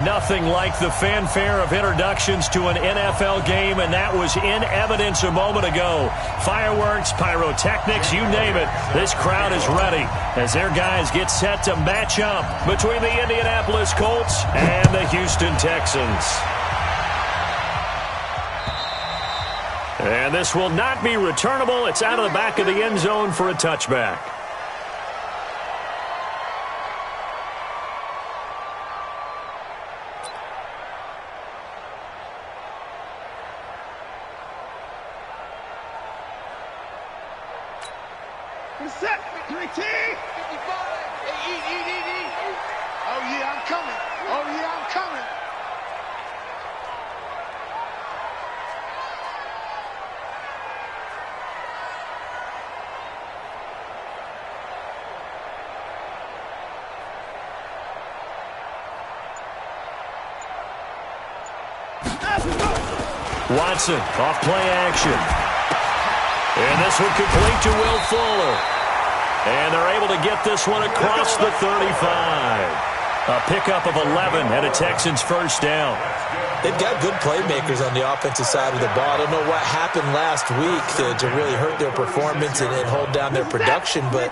Nothing like the fanfare of introductions to an NFL game, and that was in evidence a moment ago. Fireworks, pyrotechnics, you name it. This crowd is ready as their guys get set to match up between the Indianapolis Colts and the Houston Texans. And this will not be returnable. It's out of the back of the end zone for a touchback. Set, 3T. 55. Hey, eat. Oh, yeah, I'm coming. Watson, off play action. And this one complete to Will Fuller. And they're able to get this one across the 35. A pickup of 11 and a Texans first down. They've got good playmakers on the offensive side of the ball. I don't know what happened last week to really hurt their performance and hold down their production, but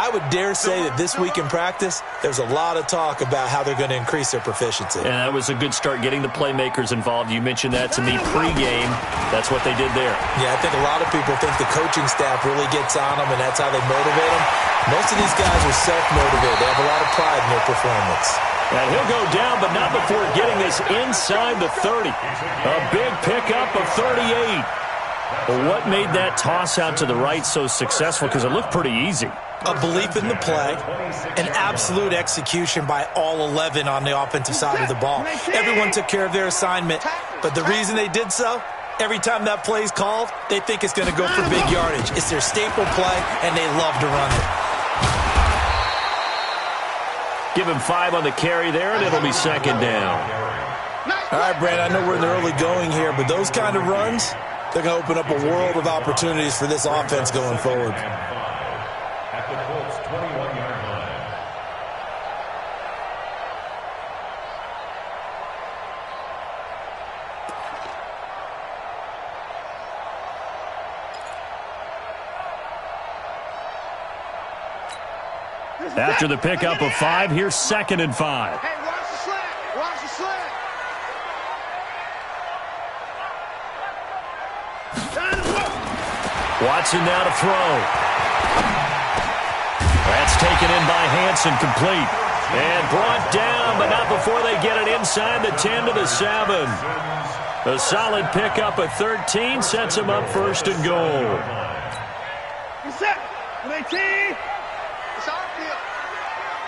I would dare say that this week in practice, there's a lot of talk about how they're going to increase their proficiency. And that was a good start getting the playmakers involved. You mentioned that to me pregame. That's what they did there. Yeah, I think a lot of people think the coaching staff really gets on them, and that's how they motivate them. Most of these guys are self-motivated. They have a lot of pride in their performance. And he'll go down, but not before getting this inside the 30. A big pickup of 38. Well, what made that toss out to the right so successful? Because it looked pretty easy. A belief in the play, an absolute execution by all 11 on the offensive side of the ball. Everyone took care of their assignment, but the reason they did so, every time that play is called, they think it's going to go for big yardage. It's their staple play, and they love to run it. Give him 5 on the carry there, and it'll be second down. All right, Brad, I know we're in the early going here, but those kind of runs, they're going to open up a world of opportunities for this offense going forward. At the Colts 21-yard line. After the pickup of 5, here's 2nd and 5. Hey, watch the slant. Watch the slant. Watson now to throw. That's taken in by Hansen, complete. And brought down, but not before they get it inside the 10 to the 7. A solid pickup of 13 sets them up 1st and goal. Set, 3T. It's our field.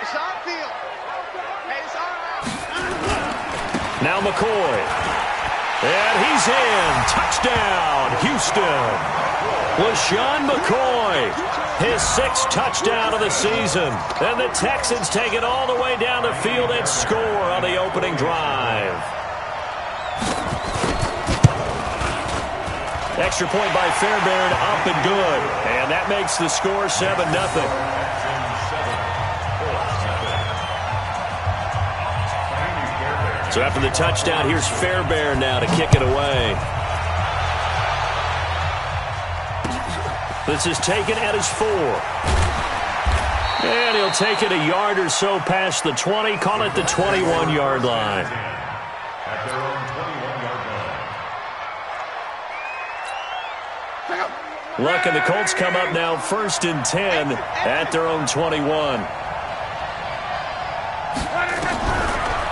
It's our field. Hey, it's our house. Now McCoy. And he's in. Touchdown, Houston. LaShawn McCoy, his 6th touchdown of the season. And the Texans take it all the way down the field and score on the opening drive. Extra point by Fairbairn, up and good. And that makes the score 7-0. So after the touchdown, here's Fairbairn now to kick it away. This is taken at his 4. And he'll take it a yard or so past the 20, call it the 21-yard line. At their own 21-yard line. Luck and the Colts come up now 1st and 10 at their own 21.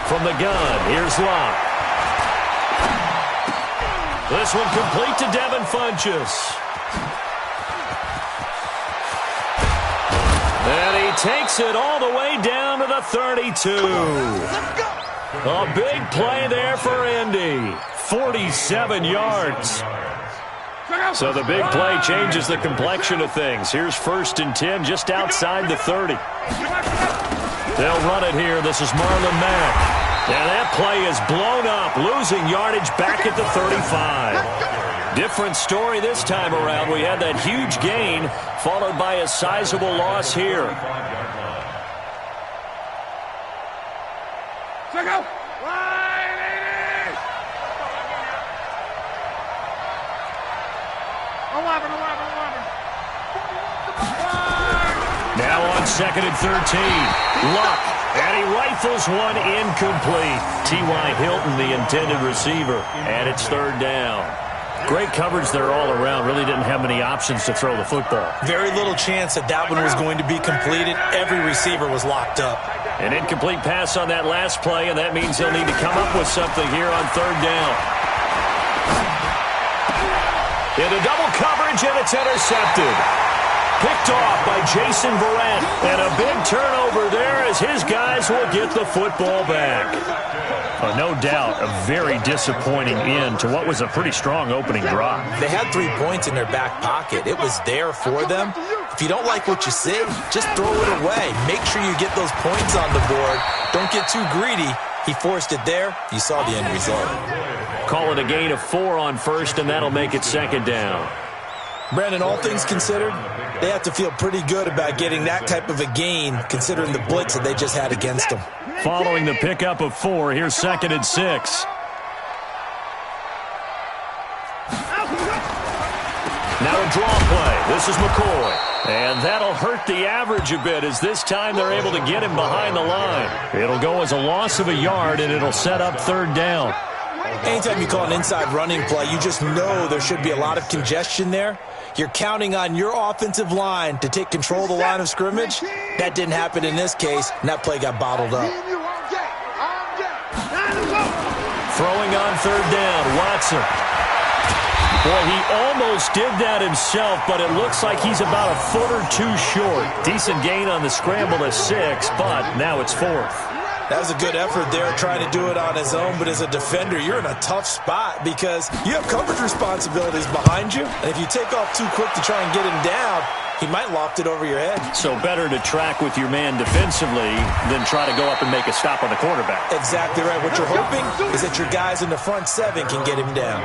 From the gun, here's Luck. This one complete to Devin Funchess. And he takes it all the way down to the 32. A big play there for Indy. 47 yards. So the big play changes the complexion of things. Here's 1st and 10 just outside the 30. They'll run it here. This is Marlon Mack. And that play is blown up, losing yardage back at the 35. Different story this time around. We had that huge gain, followed by a sizable loss here. Check out. Now on 2nd and 13. Luck. And he rifles one incomplete. T.Y. Hilton, the intended receiver. And it's 3rd down. Great coverage there all around. Really didn't have many options to throw the football. Very little chance that one was going to be completed. Every receiver was locked up. An incomplete pass on that last play, and that means they'll need to come up with something here on 3rd down. Into double coverage, and it's intercepted. Picked off by Jason Verrett. And a big turnover there as his guys will get the football back. No doubt a very disappointing end to what was a pretty strong opening drive. They had 3 points in their back pocket. It was there for them. If you don't like what you see, just throw it away. Make sure you get those points on the board. Don't get too greedy. He forced it there. You saw the end result. Call it a gain of 4 on 1st, and that'll make it 2nd down. Brandon, all things considered, they have to feel pretty good about getting that type of a gain, considering the blitz that they just had against them. Following the pickup of 4, here's 2nd and 6. Now a draw play. This is McCoy. And that'll hurt the average a bit as this time they're able to get him behind the line. It'll go as a loss of a yard, and it'll set up 3rd down. Anytime you call an inside running play, you just know there should be a lot of congestion there. You're counting on your offensive line to take control of the line of scrimmage. That didn't happen in this case, and that play got bottled up. Throwing on 3rd down, Watson. Boy, he almost did that himself, but it looks like he's about a foot or 2 short. Decent gain on the scramble to 6, but now it's 4th. That was a good effort there, trying to do it on his own. But as a defender, you're in a tough spot because you have coverage responsibilities behind you. And if you take off too quick to try and get him down, he might loft it over your head. So better to track with your man defensively than try to go up and make a stop on the quarterback. Exactly right. What you're hoping is that your guys in the front 7 can get him down.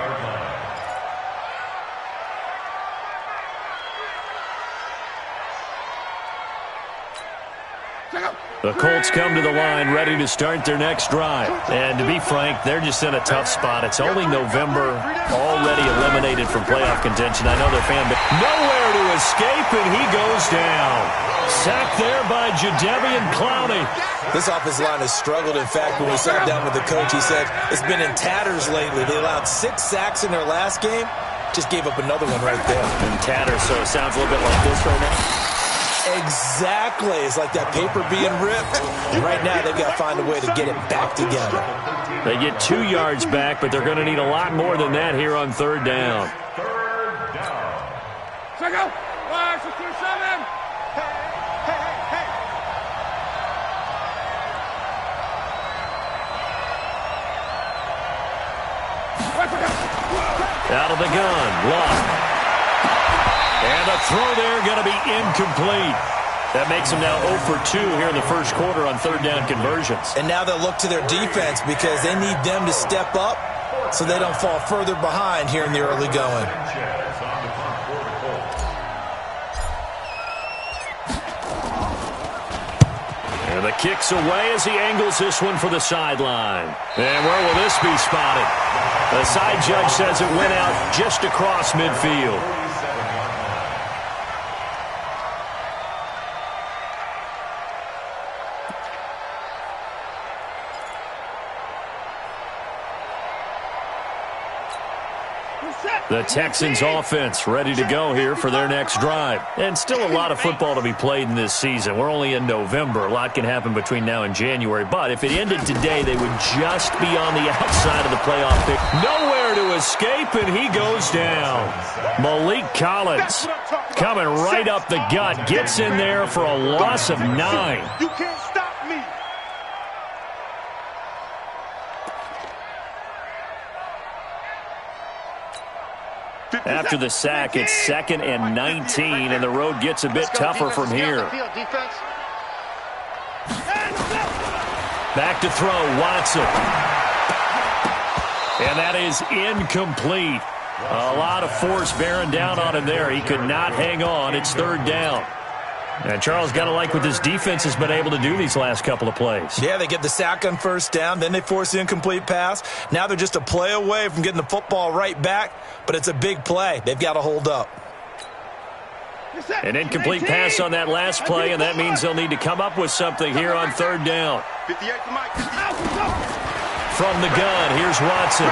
The Colts come to the line ready to start their next drive. And to be frank, they're just in a tough spot. It's only November, already eliminated from playoff contention. I know their fan base. Nowhere to escape, and he goes down. Sacked there by Jadeveon Clowney. This offensive line has struggled. In fact, when we sat down with the coach, he said it's been in tatters lately. They allowed 6 sacks in their last game. Just gave up another one right there. In tatters, so it sounds a little bit like this right now. Exactly. It's like that paper being ripped. And right now, they've got to find a way to get it back together. They get 2 yards back, but they're going to need a lot more than that here on 3rd down. Check out. 5, 6, 7. Out of the gun, Luck. And a throw there going to be incomplete. That makes them now 0 for 2 here in the first quarter on 3rd down conversions. And now they'll look to their defense because they need them to step up so they don't fall further behind here in the early going. And the kick's away as he angles this one for the sideline. And where will this be spotted? The side judge says it went out just across midfield. The Texans offense ready to go here for their next drive. And still a lot of football to be played in this season. We're only in November. A lot can happen between now and January. But if it ended today, they would just be on the outside of the playoff pick. Nowhere to escape, and he goes down. Malik Collins coming right up the gut. Gets in there for a loss of 9. You can't stop me. After the sack, it's 2nd and 19, and the road gets a bit tougher from here. Back to throw, Watson. And that is incomplete. A lot of force bearing down on him there. He could not hang on. It's 3rd down. And Charles, got to like what this defense has been able to do these last couple of plays. Yeah, they get the sack on 1st down, then they force the incomplete pass. Now they're just a play away from getting the football right back, but it's a big play. They've got to hold up. An incomplete pass on that last play, and that means they'll need to come up with something here on third down. From the gun, here's Watson.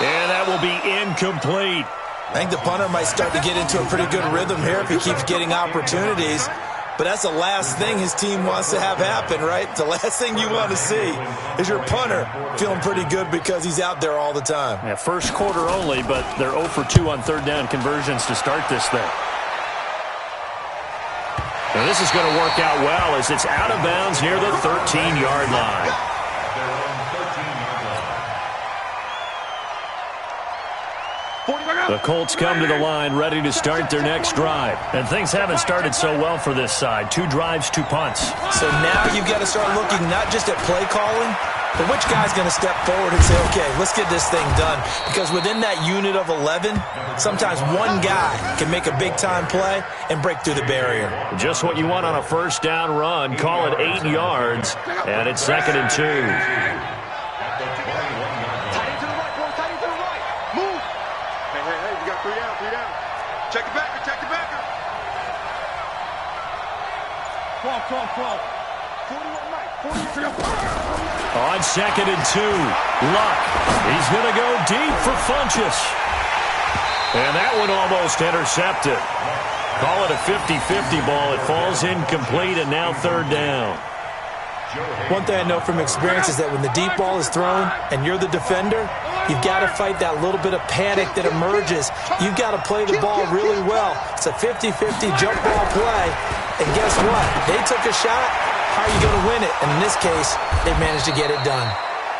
And that will be incomplete. I think the punter might start to get into a pretty good rhythm here if he keeps getting opportunities. But that's the last thing his team wants to have happen, right? The last thing you want to see is your punter feeling pretty good because he's out there all the time. Yeah, first quarter only, but they're 0 for 2 on third down conversions to start this thing. Now this is going to work out well as it's out of bounds near the 13-yard line. The Colts come to the line ready to start their next drive. And things haven't started so well for this side. 2 drives, 2 punts. So now you've got to start looking not just at play calling, but which guy's going to step forward and say, okay, let's get this thing done. Because within that unit of 11, sometimes one guy can make a big-time play and break through the barrier. Just what you want on a first down run. Call it 8 yards, and it's 2nd and 2. Check it back, check it back. 12. 41 Mike. On 2nd and 2, Luck. He's going to go deep for Funchess. And that one almost intercepted. Call it a 50-50 ball. It falls incomplete, and now third down. One thing I know from experience is that when the deep ball is thrown and you're the defender, you've got to fight that little bit of panic that emerges. You've got to play the ball really well. It's a 50-50 jump ball play. And guess what? They took a shot. How are you going to win it? And in this case, they managed to get it done.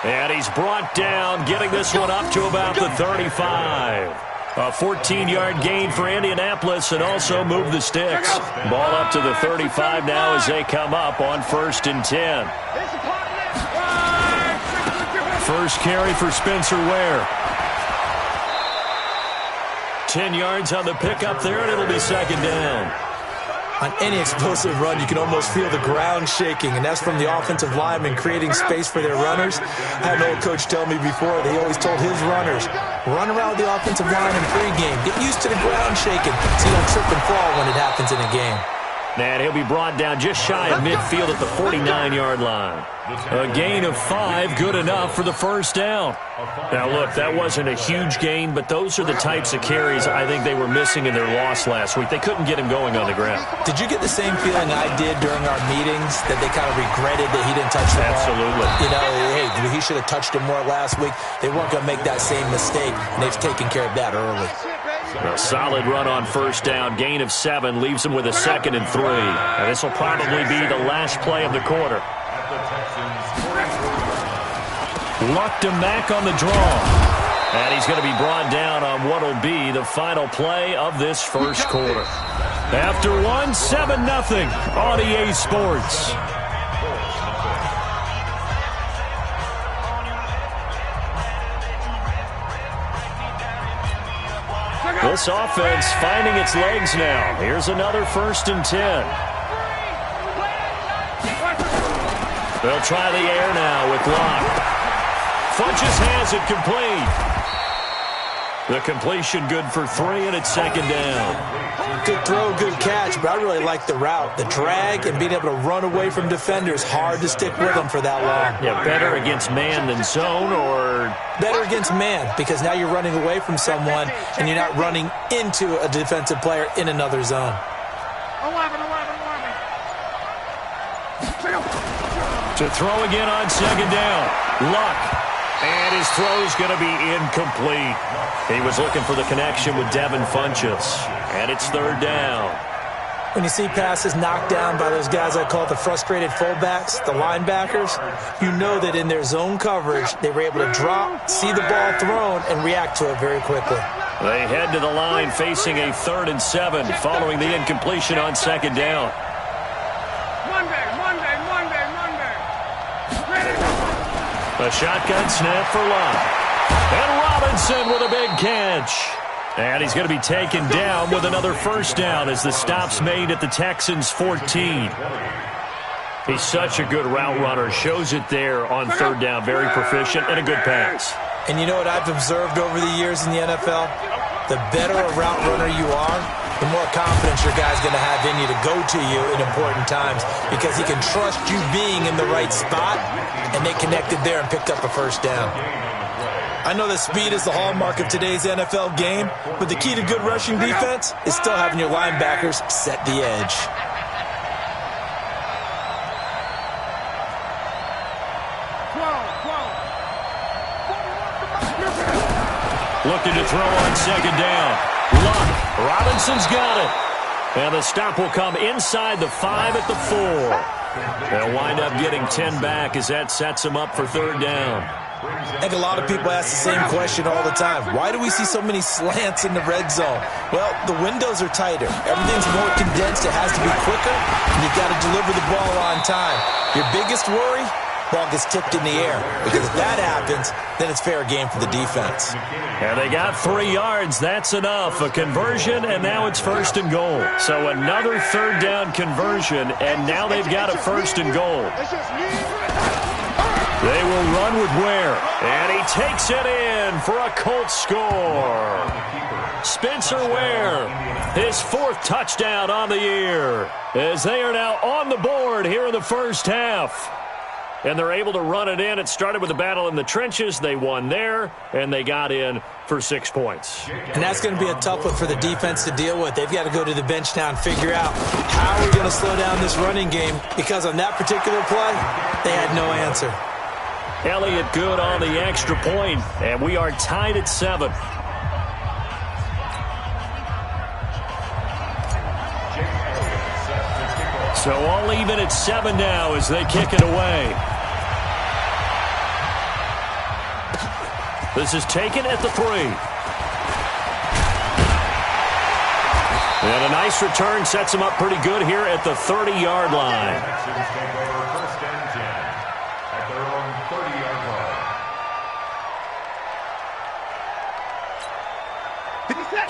And he's brought down, getting this one up to about the 35. A 14-yard gain for Indianapolis and also move the sticks. Ball up to the 35 now as they come up on 1st and 10. First carry for Spencer Ware. 10 yards on the pickup there, and it'll be 2nd down. On any explosive run, you can almost feel the ground shaking, and that's from the offensive linemen creating space for their runners. I had an old coach tell me before, they always told his runners, run around the offensive line in pregame. Get used to the ground shaking so you don't trip and fall when it happens in a game. And he'll be brought down just shy of midfield at the 49-yard line. A gain of 5, good enough for the first down. Now, look, that wasn't a huge gain, but those are the types of carries I think they were missing in their loss last week. They couldn't get him going on the ground. Did you get the same feeling I did during our meetings, that they kind of regretted that he didn't touch the ball? Absolutely. You know, hey, he should have touched him more last week. They weren't going to make that same mistake, and they've taken care of that early. A solid run on first down. Gain of 7 leaves him with a 2nd and 3. And this will probably be the last play of the quarter. Luck to Mack on the draw. And he's going to be brought down on what will be the final play of this first quarter. After 1, 7-0 on EA Sports. This offense finding its legs now. Here's another 1st and 10. They'll try the air now with Locke. Funchess has it complete. The completion good for 3, and it's 2nd down. Good throw, good catch, but I really like the route. The drag and being able to run away from defenders, hard to stick with them for that long. Yeah, better against man than zone, or? Better against man, because now you're running away from someone and you're not running into a defensive player in another zone. 11. To throw again on 2nd down. Luck. And his throw's going to be incomplete. He was looking for the connection with Devin Funchess. And it's 3rd down. When you see passes knocked down by those guys I call the frustrated fullbacks, the linebackers, you know that in their zone coverage, they were able to drop, see the ball thrown, and react to it very quickly. They head to the line facing a 3rd and 7 following the incompletion on 2nd down. Monday. A shotgun snap for Luck. And Robinson with a big catch. And he's going to be taken down with another first down as the stop's made at the Texans' 14. He's such a good route runner. Shows it there on 3rd down. Very proficient and a good pass. And you know what I've observed over the years in the NFL? The better a route runner you are, the more confidence your guy's going to have in you to go to you in important times because he can trust you being in the right spot, and they connected there and picked up a first down. I know that speed is the hallmark of today's NFL game, but the key to good rushing defense is still having your linebackers set the edge. Looking to throw on second down. Luck. Robinson's got it. And the stop will come inside the 5 at the 4. They'll wind up getting 10 back as that sets them up for third down. I think a lot of people ask the same question all the time. Why do we see so many slants in the red zone? Well, the windows are tighter. Everything's more condensed. It has to be quicker, and you've got to deliver the ball on time. Your biggest worry? Ball gets tipped in the air. Because if that happens, then it's fair game for the defense. And they got 3 yards. That's enough. A conversion, and now it's first and goal. So another third down conversion, and now they've got a first and goal. They will run with Ware, and he takes it in for a Colts score. Spencer Ware, his 4th touchdown on the year, as they are now on the board here in the first half. And they're able to run it in. It started with a battle in the trenches. They won there, and they got in for 6 points. And that's going to be a tough one for the defense to deal with. They've got to go to the bench now and figure out how we're going to slow down this running game, because on that particular play, they had no answer. Elliott good on the extra point, and we are tied at 7. So all even at 7 now as they kick it away. This is taken at the 3. And a nice return sets them up pretty good here at the 30-yard line.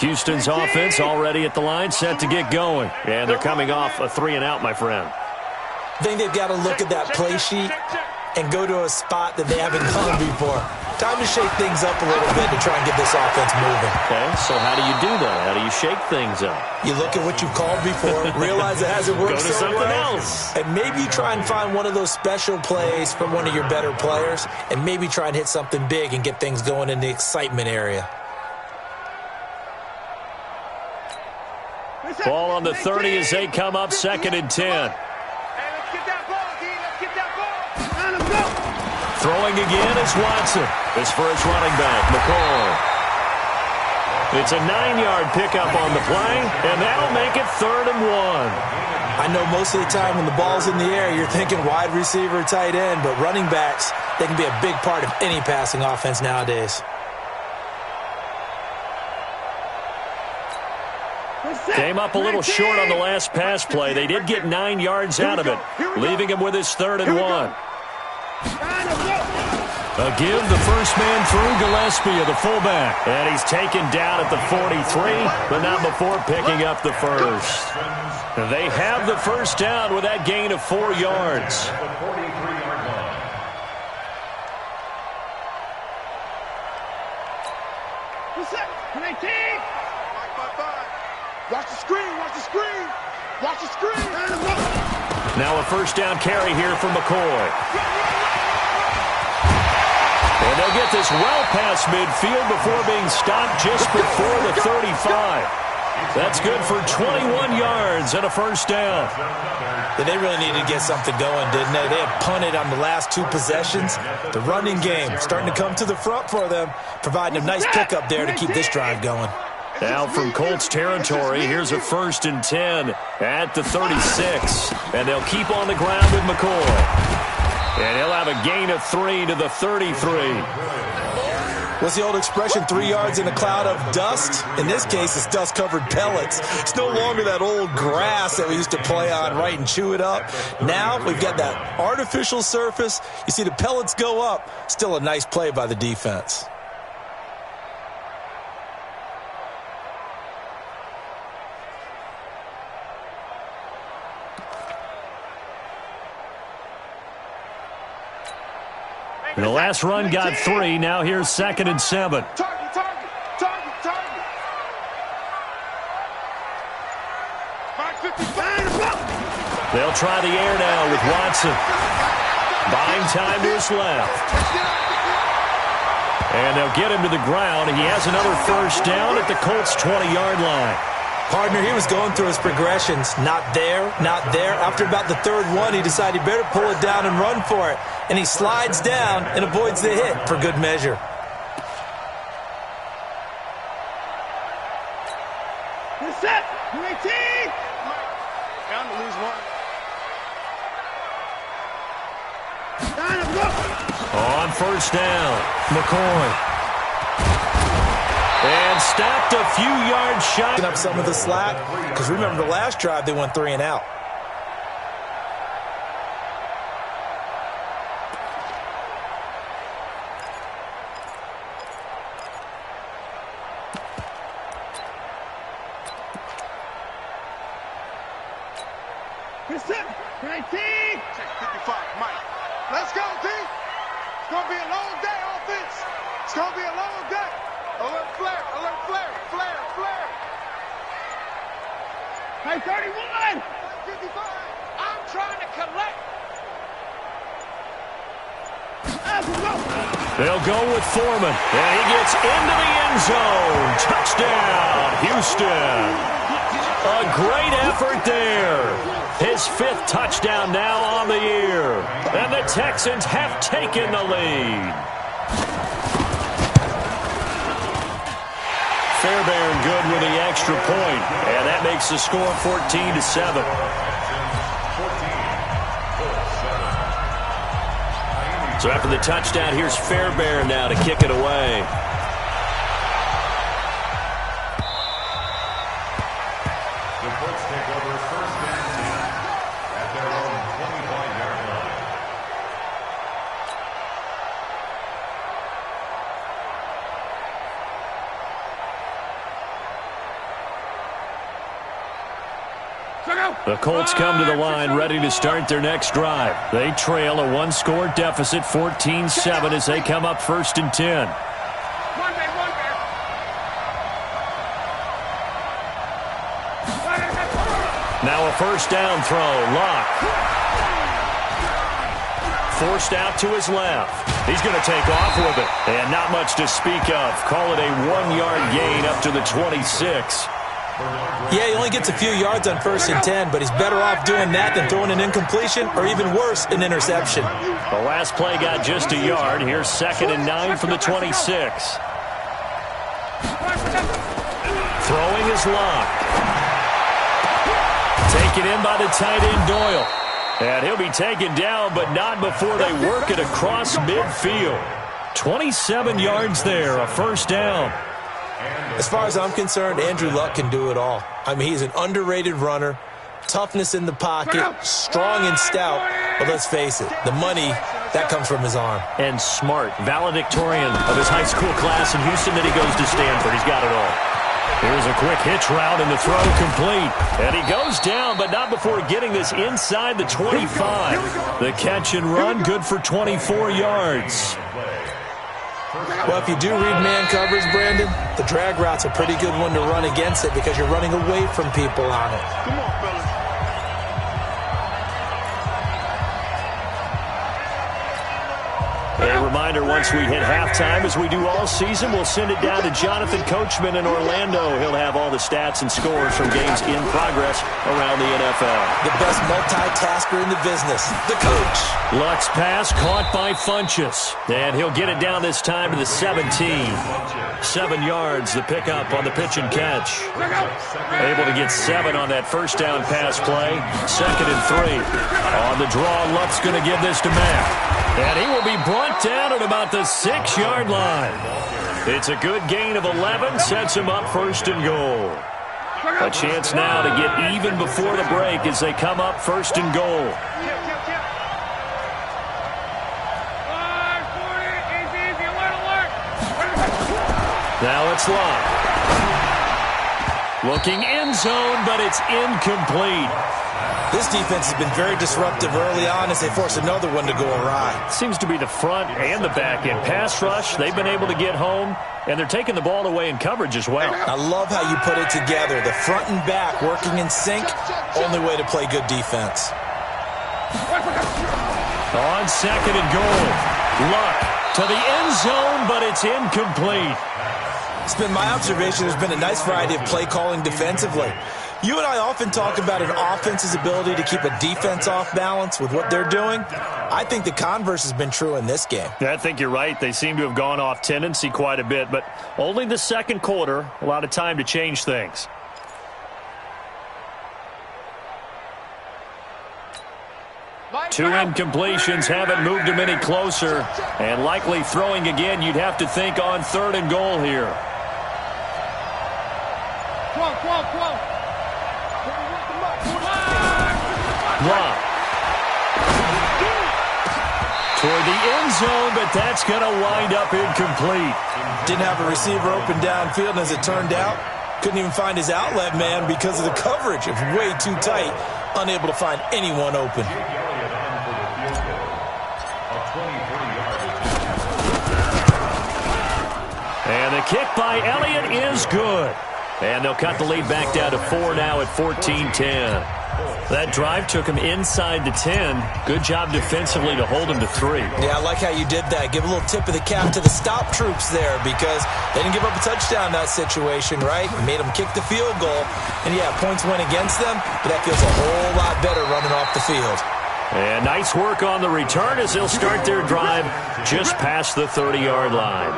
Houston's offense already at the line, set to get going. And they're coming off a 3-and-out, my friend. I think they've got to look at that play sheet and go to a spot that they haven't gone before. Time to shake things up a little bit to try and get this offense moving. Okay, so how do you do that? How do you shake things up? You look at what you've called before, realize it hasn't worked Go to so something well, else. and maybe you try and find one of those special plays from one of your better players, and maybe try and hit something big and get things going in the excitement area. Ball on the 30 as they come up 2nd and 10. Throwing again is Watson. His first running back, McCoy. It's a 9-yard pickup on the play, and that'll make it 3rd and 1. I know most of the time when the ball's in the air, you're thinking wide receiver, tight end, but running backs, they can be a big part of any passing offense nowadays. Came up a little short on the last pass play. They did get 9 yards out of it, leaving him with his 3rd and 1. A give, the first man through, Gillespie of the fullback. And he's taken down at the 43, but not before picking up the first. They have the first down with that gain of 4 yards. Watch the screen, watch the screen, watch the screen. Now a first down carry here from McCoy. And they'll get this well past midfield before being stopped just before the 35. That's good for 21 yards and a first down. They really needed to get something going, didn't they? They had punted on the last 2 possessions. The running game starting to come to the front for them, providing a nice pickup there to keep this drive going. Now from Colts territory, here's a 1st and 10 at the 36. And they'll keep on the ground with McCoy. And he'll have a gain of 3 to the 33. What's the old expression, 3 yards in a cloud of dust? In this case, it's dust-covered pellets. It's no longer that old grass that we used to play on, right, and chew it up. Now we've got that artificial surface. You see the pellets go up. Still a nice play by the defense. The last run got 3. Now here's 2nd and 7. Target, target, target, target. They'll try the air now with Watson. Buying time to his left. And they'll get him to the ground. He has another first down at the Colts' 20-yard line. Partner, he was going through his progressions. Not there, not there. After about the third one, he decided he better pull it down and run for it. And he slides down and avoids the hit for good measure. You're set. UAT. Down to lose one. On first down, McCoy. And stopped a few yards shy. Up some of the slack, because remember the last drive they went 3 and out. Good set. Right, T. Check 55, Mike. Let's go, T. It's going to be a long day, offense. It's going to be a long day. Alert flare, flare. Hey, 31. 55. I'm trying to collect. They'll go with Foreman. And he gets into the end zone. Touchdown, Houston. A great effort there. His 5th touchdown now on the year. And the Texans have taken the lead. Fairbairn good with the extra point, and that makes the score 14-7. So after the touchdown, here's Fairbairn now to kick it away. The Colts take over first down at their own 25-yard line. The Colts come to the line ready to start their next drive. They trail a 1-score deficit, 14-7, as they come up 1st and 10. Now a first down throw. Locke. Forced out to his left. He's going to take off with it. And not much to speak of. Call it a 1-yard gain up to the 26. Yeah, he only gets a few yards on 1st and 10, but he's better off doing that than throwing an incompletion or even worse, an interception. The last play got just a yard. Here's 2nd and 9 from the 26. Throwing is Locke. Taken in by the tight end Doyle. And he'll be taken down, but not before they work it across midfield. 27 yards there, a first down. As far as I'm concerned, Andrew Luck can do it all. I mean, he's an underrated runner, toughness in the pocket, strong and stout. But let's face it, the money, that comes from his arm. And smart, valedictorian of his high school class in Houston, then he goes to Stanford. He's got it all. Here's a quick hitch route and the throw complete. And he goes down, but not before getting this inside the 25. The catch and run, good for 24 yards. Well, if you do read man coverage, Brandon, the drag route's a pretty good one to run against it because you're running away from people on it. Come on, fellas. A reminder, once we hit halftime, as we do all season, we'll send it down to Jonathan Coachman in Orlando. He'll have all the stats and scores from games in progress around the NFL. The best multitasker in the business, the coach. Luck's pass caught by Funchess. And he'll get it down this time to the 17. 7 yards, the pickup on the pitch and catch. Able to get 7 on that first down pass play. 2nd and 3. On the draw, Luck's going to give this to Mack. And he will be brought down at about the 6-yard line. It's a good gain of 11, sets him up 1st and goal. A chance now to get even before the break as they come up 1st and goal. Now it's Locke. Looking end zone, but it's incomplete. This defense has been very disruptive early on as they force another one to go awry. Seems to be the front and the back end. Pass rush, they've been able to get home, and they're taking the ball away in coverage as well. I love how you put it together. The front and back working in sync, only way to play good defense. On second and goal. Luck to the end zone, but it's incomplete. It's been my observation there's been a nice variety of play calling defensively. You and I often talk about an offense's ability to keep a defense off balance with what they're doing. I think the converse has been true in this game. Yeah, I think you're right. They seem to have gone off tendency quite a bit, but only the second quarter, a lot of time to change things. Two incompletions haven't moved him any closer, and likely throwing again, you'd have to think on third and goal here. Block. Toward the end zone, but that's going to wind up incomplete. Didn't have a receiver open downfield, and as it turned out, couldn't even find his outlet man because of the coverage. It was way too tight, unable to find anyone open. And the kick by Elliott is good. And they'll cut the lead back down to 4 now at 14-10. That drive took him inside the 10. Good job defensively to hold him to 3. Yeah, I like how you did that. Give a little tip of the cap to the stop troops there because they didn't give up a touchdown in that situation, right? Made them kick the field goal. And, yeah, points went against them, but that feels a whole lot better running off the field. And nice work on the return as they'll start their drive just past the 30-yard line.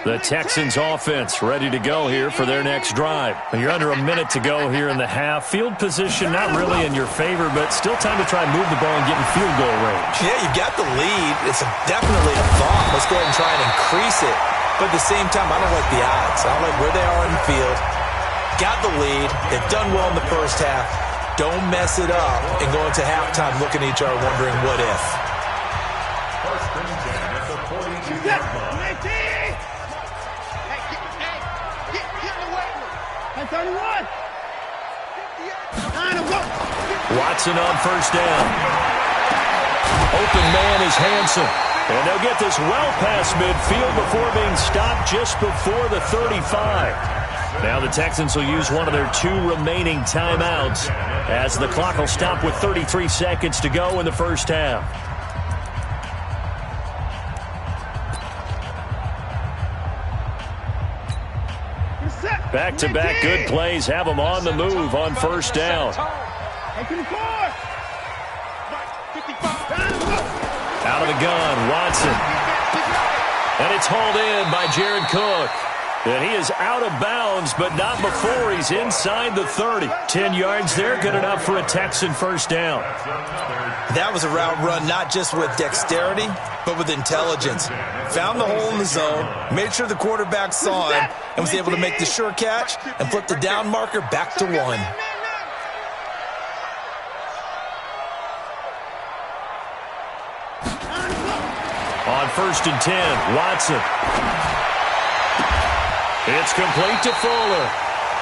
The Texans offense ready to go here for their next drive. You're under a minute to go here in the half. Field position not really in your favor, but still time to try and move the ball and get in field goal range. Yeah, you've got the lead. It's definitely a thought. Let's go ahead and try and increase it. But at the same time, I don't like the odds. I don't like where they are in the field. Got the lead. They've done well in the first half. Don't mess it up and go into halftime looking at each other wondering what if. First and 10 at the 42-yard line. 31. Watson on first down. Open man is Hanson. And they'll get this well past midfield before being stopped just before the 35. Now the Texans will use one of their 2 remaining timeouts as the clock will stop with 33 seconds to go in the first half. Back-to-back good plays have them on the move on first down. Out of the gun, Watson. And it's hauled in by Jared Cook. And he is out of bounds, but not before he's inside the 30. 10 yards there, good enough for a Texan first down. That was a route run not just with dexterity, but with intelligence. Found the hole in the zone, made sure the quarterback saw him, and was able to make the sure catch and flip the down marker back to 1. On first and 10, Watson. It's complete to Fuller.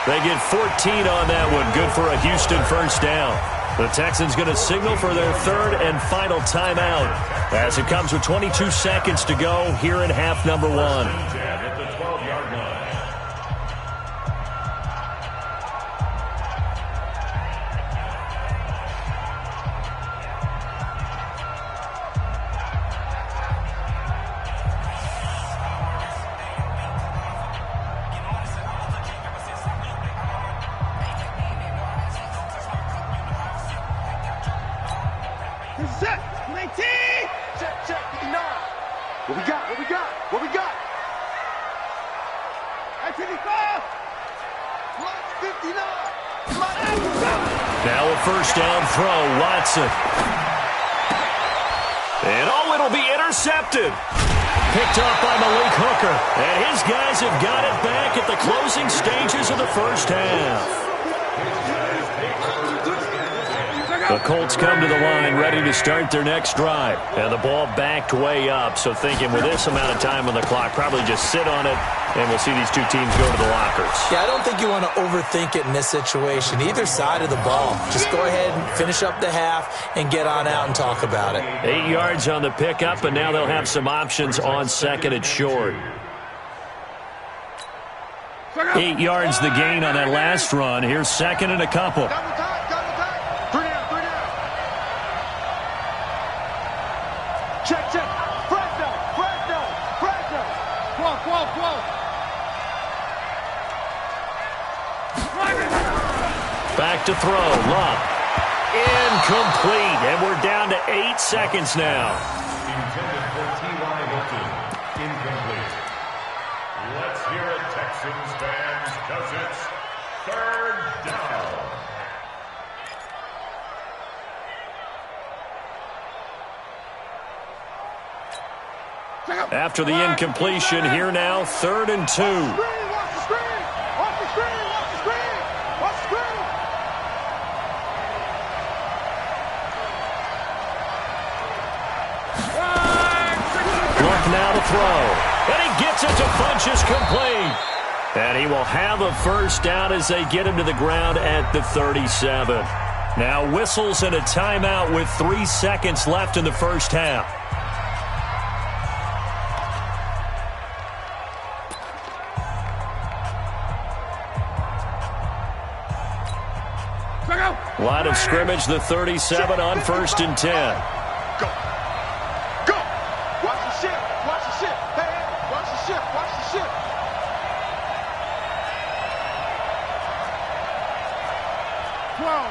They get 14 on that one. Good for a Houston first down. The Texans going to signal for their 3rd and final timeout as it comes with 22 seconds to go here in half number 1. At the 12-yard line. What we got? What we got? What we got? 55. 59. Now a first down throw, Watson. And oh, it'll be intercepted. Picked off by Malik Hooker. And his guys have got it back at the closing stages of the first half. The Colts come to the line ready to start their next drive. And the ball backed way up. So thinking with this amount of time on the clock, probably just sit on it, and we'll see these two teams go to the lockers. Yeah, I don't think you want to overthink it in this situation. Either side of the ball. Just go ahead and finish up the half and get on out and talk about it. 8 yards on the pickup, and now they'll have some options on second and short. 8 yards the gain on that last run. Here's second and a couple. Double time. 3 down. Check. Fresno. 12. Back to throw. Love. Incomplete. And we're down to 8 seconds now. Intended for T.Y. Hilton. Incomplete. Let's hear it, Texans fans, because it's 3rd down. After the incompletion, here now, 3rd and 2. Watch the screen. Luck now to throw. And he gets it to Funchess complete. And he will have a first down as they get him to the ground at the 37. Now whistles and a timeout with 3 seconds left in the first half. Line of scrimmage, the 37 on 1st and 10. Go. Watch the ship. Hey, watch the ship. 12.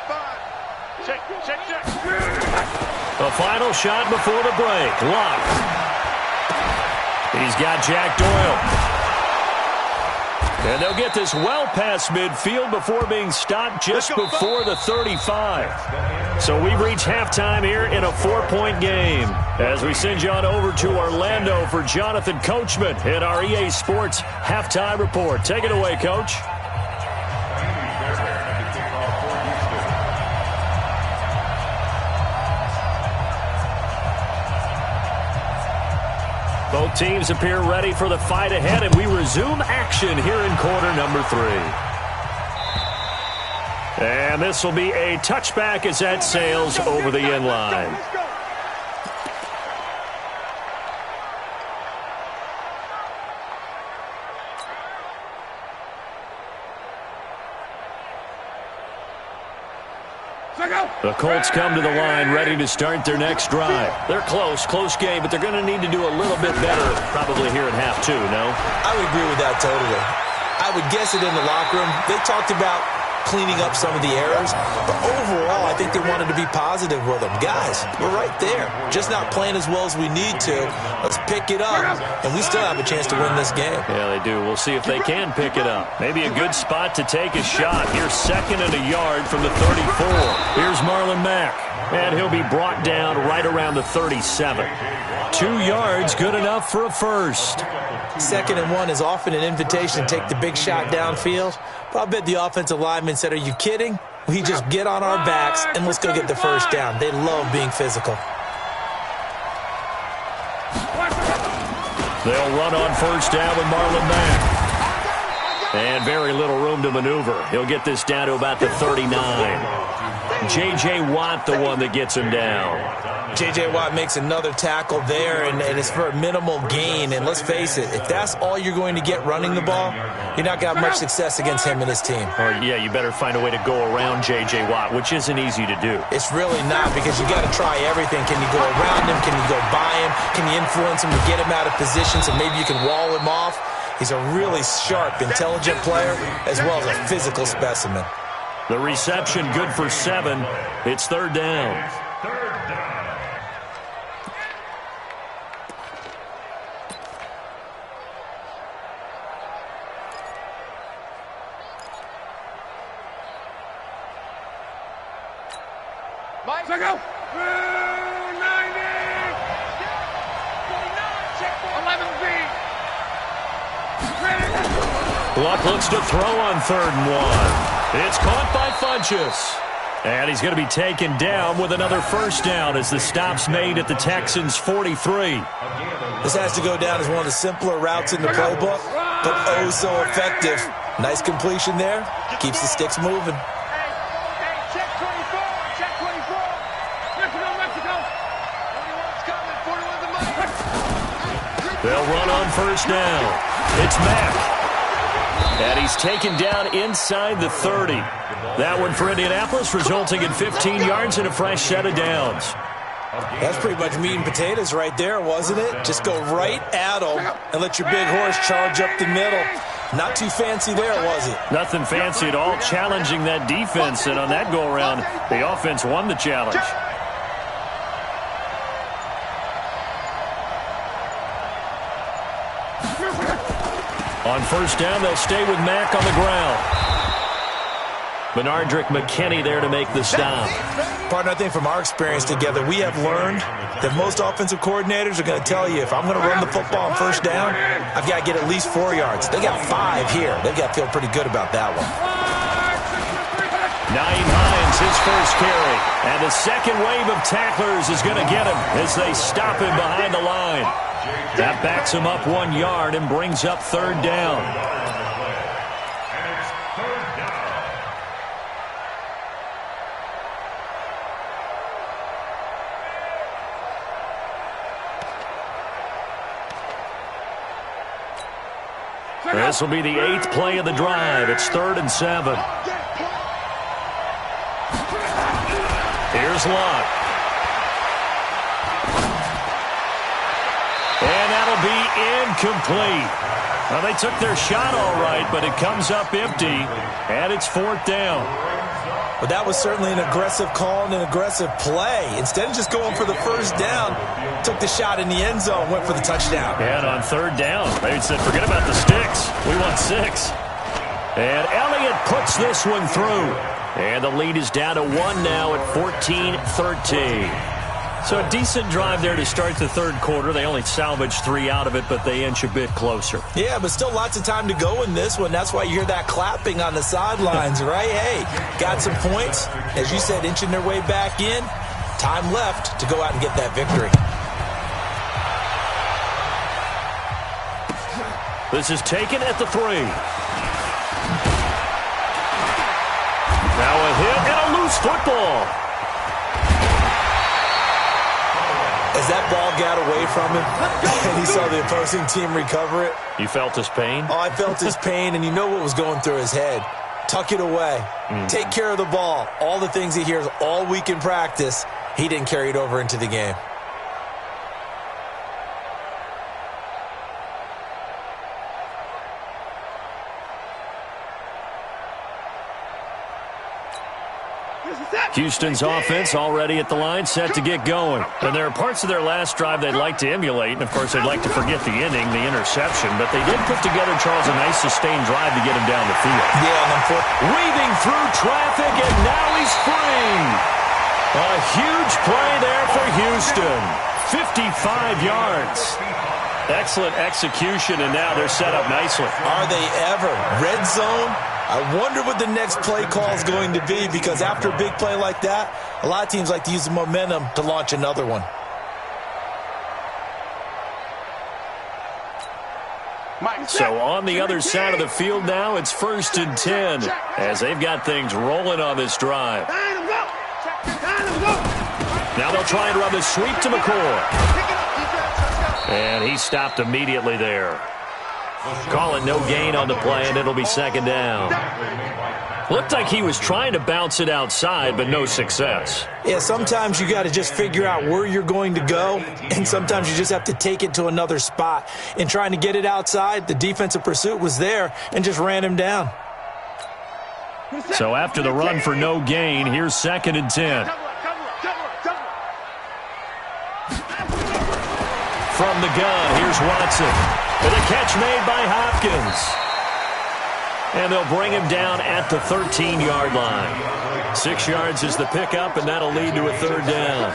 5. Check. A final shot before the break. Lock. He's got Jack Doyle. And they'll get this well past midfield before being stopped just before the 35. So we reach halftime here in a 4-point game. As we send you on over to Orlando for Jonathan Coachman in our EA Sports Halftime Report. Take it away, Coach. Both teams appear ready for the fight ahead, and we resume action here in quarter number 3. And this will be a touchback as that sails over the end line. The Colts come to the line ready to start their next drive. They're close game, but they're going to need to do a little bit better probably here in half 2, no? I would agree with that totally. I would guess it in the locker room. They talked about cleaning up some of the errors, but overall, I think they wanted to be positive with them. Guys, we're right there. Just not playing as well as we need to. Let's pick it up, and we still have a chance to win this game. Yeah, they do. We'll see if they can pick it up. Maybe a good spot to take a shot. Here's 2nd and a yard from the 34. Here's Marlon Mack, and he'll be brought down right around the 37. 2 yards, good enough for a first. 2nd and 1 is often an invitation to take the big shot downfield. But I bet the offensive lineman said, are you kidding? We just get on our backs and let's go get the first down. They love being physical. They'll run on first down with Marlon Mack. And very little room to maneuver. He'll get this down to about the 39. J.J. Watt, the one that gets him down. J.J. Watt makes another tackle there, and it's for a minimal gain. And let's face it, if that's all you're going to get running the ball, you're not going to have much success against him and his team. Or, yeah, you better find a way to go around J.J. Watt, which isn't easy to do. It's really not, because you got to try everything. Can you go around him? Can you go by him? Can you influence him to get him out of position so maybe you can wall him off? He's a really sharp, intelligent player, as well as a physical specimen. The reception good for 7. It's 3rd down. Mike, go. 90. 11B. Luck looks to throw on 3rd and 1. It's caught by Funchess. And he's going to be taken down with another first down as the stop's made at the Texans' 43. This has to go down as one of the simpler routes in the playbook, but oh so effective. Nice completion there. Keeps the sticks moving. Hey, check 24. Check 24. Mexico. 41's coming. 41's the money. They'll run on first down. It's Mack. And he's taken down inside the 30. That one for Indianapolis, resulting in 15 yards and a fresh set of downs. That's pretty much meat and potatoes right there, wasn't it? Just go right at them and let your big horse charge up the middle. Not too fancy there, was it? Nothing fancy at all, challenging that defense. And on that go-around, the offense won the challenge. On first down, they'll stay with Mack on the ground. Benardrick McKinney there to make the stop. Partner, I think from our experience together, we have learned that most offensive coordinators are going to tell you, if I'm going to run the football on first down, I've got to get at least 4 yards. They got 5 here. They've got to feel pretty good about that one. Naeem Hines, his first carry. And the second wave of tacklers is going to get him as they stop him behind the line. That backs him up 1 yard and brings up third down. This will be the 8th play of the drive. It's 3rd and 7. Here's Locke. And that'll be incomplete. Well, they took their shot all right, but it comes up empty, and it's 4th down. But that was certainly an aggressive call and an aggressive play. Instead of just going for the first down, took the shot in the end zone, went for the touchdown. And on third down, they said, forget about the sticks. We want 6. And Elliott puts this one through. And the lead is down to 1 now at 14-13. So a decent drive there to start the third quarter. They only salvaged 3 out of it, but they inch a bit closer. Yeah, but still lots of time to go in this one. That's why you hear that clapping on the sidelines, right? Hey, got some points. As you said, inching their way back in. Time left to go out and get that victory. This is taken at the 3. Now a hit and a loose football. As that ball got away from him and he saw the opposing team recover it. You felt his pain? Oh, I felt his pain, and you know what was going through his head. Tuck it away. Take care of the ball. All the things he hears all week in practice, he didn't carry it over into the game. Houston's offense already at the line, set to get going. And there are parts of their last drive they'd like to emulate, and of course they'd like to forget the ending, the interception, but they did put together, Charles, a nice sustained drive to get him down the field. Yeah, weaving through traffic, and now he's free. A huge play there for Houston. 55 yards. Excellent execution, and now they're set up nicely. Are they ever? Red zone? I wonder what the next play call is going to be, because after a big play like that, a lot of teams like to use the momentum to launch another one. So on the other side of the field now, it's 1st and 10 as they've got things rolling on this drive. Now they'll try and run the sweep to McCoy. And he stopped immediately there. Call it no gain on the play, and it'll be 2nd down. Looked like he was trying to bounce it outside, but no success. Yeah, sometimes you got to just figure out where you're going to go, and sometimes you just have to take it to another spot. In trying to get it outside, the defensive pursuit was there and just ran him down. So after the run for no gain, here's 2nd and 10. From the gun, here's Watson. And a catch made by Hopkins. And they'll bring him down at the 13-yard line. 6 yards is the pickup, and that'll lead to a 3rd down.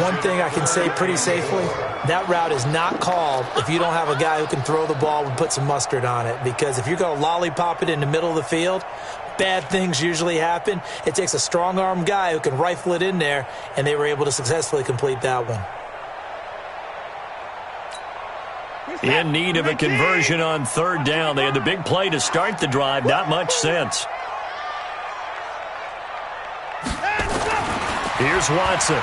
One thing I can say pretty safely, that route is not called if you don't have a guy who can throw the ball and put some mustard on it. Because if you're going to lollipop it in the middle of the field, bad things usually happen. It takes a strong-arm guy who can rifle it in there, and they were able to successfully complete that one. In need of a conversion on 3rd down. They had the big play to start the drive. Not much sense. Here's Watson.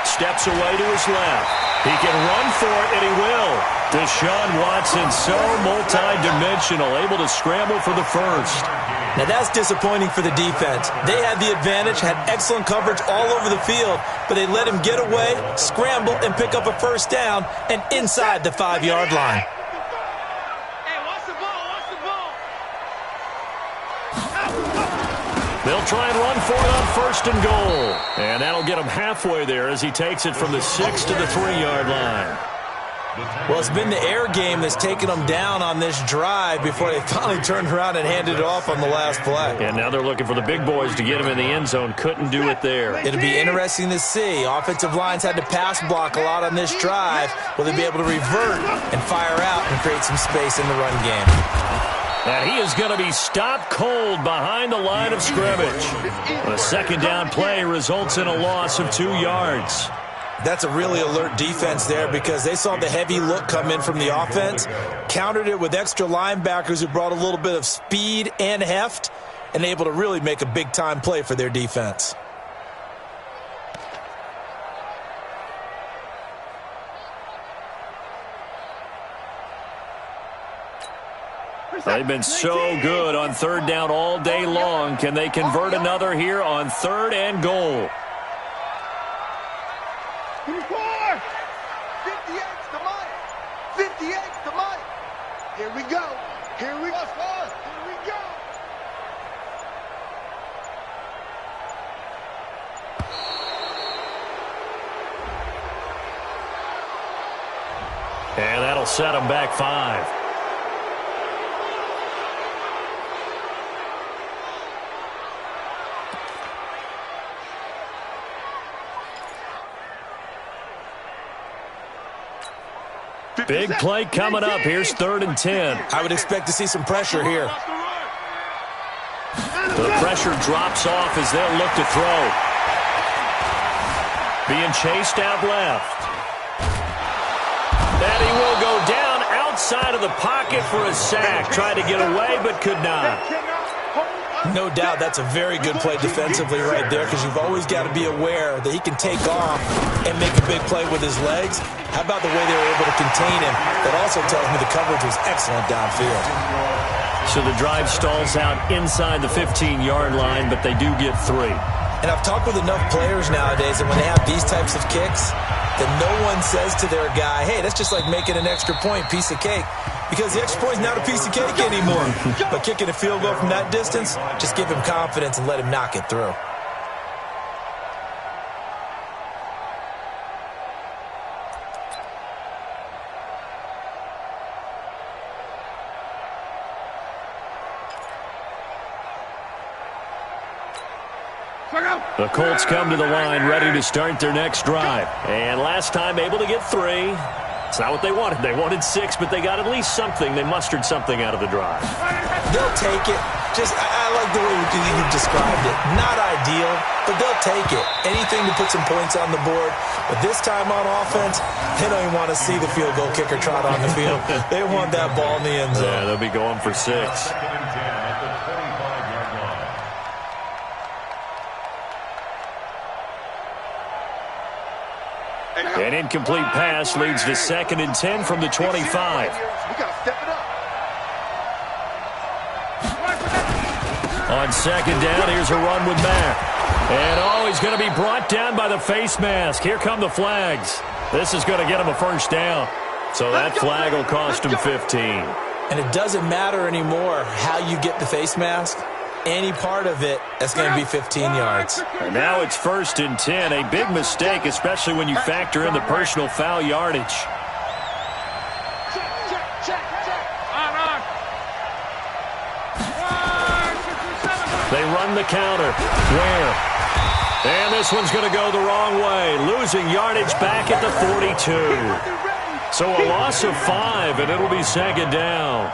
Steps away to his left. He can run for it, and he will. Deshaun Watson, so multi-dimensional, able to scramble for the first. Now that's disappointing for the defense. They had the advantage, had excellent coverage all over the field, but they let him get away, scramble, and pick up a first down, and inside the 5-yard line. Hey, watch the ball, watch the ball. They'll try and run for it on first and goal. And that'll get him halfway there as he takes it from the 6 to the 3-yard line. Well, it's been the air game that's taken them down on this drive before they finally turned around and handed it off on the last play. And now they're looking for the big boys to get him in the end zone. Couldn't do it there. It'll be interesting to see. Offensive lines had to pass block a lot on this drive. Will they be able to revert and fire out and create some space in the run game? And he is going to be stopped cold behind the line of scrimmage. The second down play results in a loss of 2 yards. That's a really alert defense there because they saw the heavy look come in from the offense, countered it with extra linebackers who brought a little bit of speed and heft, and able to really make a big-time play for their defense. They've been so good on third down all day long. Can they convert another here on third and goal? 58's the money. 58's the money. Here we go. Here we go. Here we go. And that'll set them back 5. Big play coming up. Here's 3rd and 10. I would expect to see some pressure here. The pressure drops off as they'll look to throw. Being chased out left. And he will go down outside of the pocket for a sack. Tried to get away but could not. No doubt that's a very good play defensively right there because you've always got to be aware that he can take off and make a big play with his legs. How about the way they were able to contain him? That also tells me the coverage was excellent downfield. So the drive stalls out inside the 15-yard line, but they do get 3. And I've talked with enough players nowadays that when they have these types of kicks, that no one says to their guy, hey, that's just like making an extra point, piece of cake. Because the extra point's not a piece of cake anymore. But kicking a field goal from that distance, just give him confidence and let him knock it through. The Colts come to the line ready to start their next drive. And last time able to get 3. It's not what they wanted. They wanted 6, but they got at least something. They mustered something out of the drive. They'll take it. I like the way you described it. Not ideal, but they'll take it. Anything to put some points on the board. But this time on offense, they don't even want to see the field goal kicker trot on the field. They want that ball in the end zone. Yeah, they'll be going for 6. An incomplete pass leads to 2nd and 10 from the 25. We got to step it up. On 2nd down, here's a run with Mack. And he's going to be brought down by the face mask. Here come the flags. This is going to get him a first down. So that flag will cost him 15. And it doesn't matter anymore how you get the face mask. Any part of it, that's going to be 15 yards. And now it's 1st and 10. A big mistake, especially when you factor in the personal foul yardage. They run the counter. Where? And this one's going to go the wrong way. Losing yardage back at the 42. So a loss of 5, and it'll be 2nd down.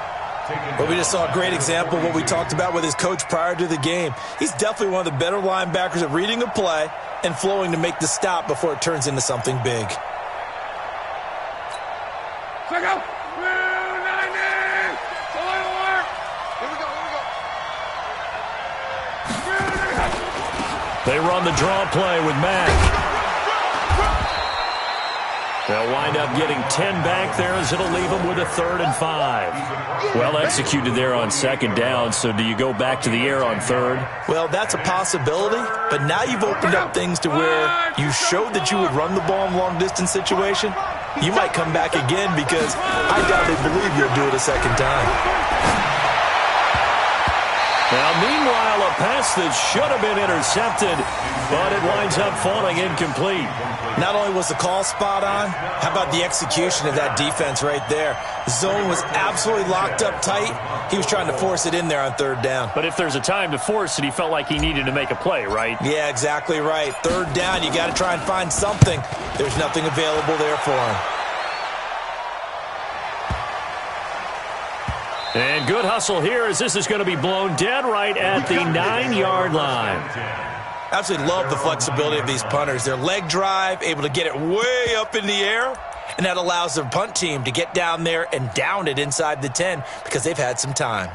But we just saw a great example of what we talked about with his coach prior to the game. He's definitely one of the better linebackers at reading a play and flowing to make the stop before it turns into something big. They run the draw play with Mack. They'll wind up getting 10 back there as it'll leave them with a 3rd and 5. Well executed there on 2nd down, so do you go back to the air on 3rd? Well, that's a possibility, but now you've opened up things to where you showed that you would run the ball in long-distance situation. You might come back again because I doubt they believe you'll do it a 2nd time. Now, meanwhile, a pass that should have been intercepted, but it winds up falling incomplete. Not only was the call spot on, how about the execution of that defense right there? The zone was absolutely locked up tight. He was trying to force it in there on 3rd down. But if there's a time to force it, he felt like he needed to make a play, right? Yeah, exactly right. 3rd down, you got to try and find something. There's nothing available there for him. And good hustle here as this is going to be blown dead right at the 9-yard line. Absolutely love the flexibility of these punters. Their leg drive, able to get it way up in the air, and that allows the punt team to get down there and down it inside the 10 because they've had some time.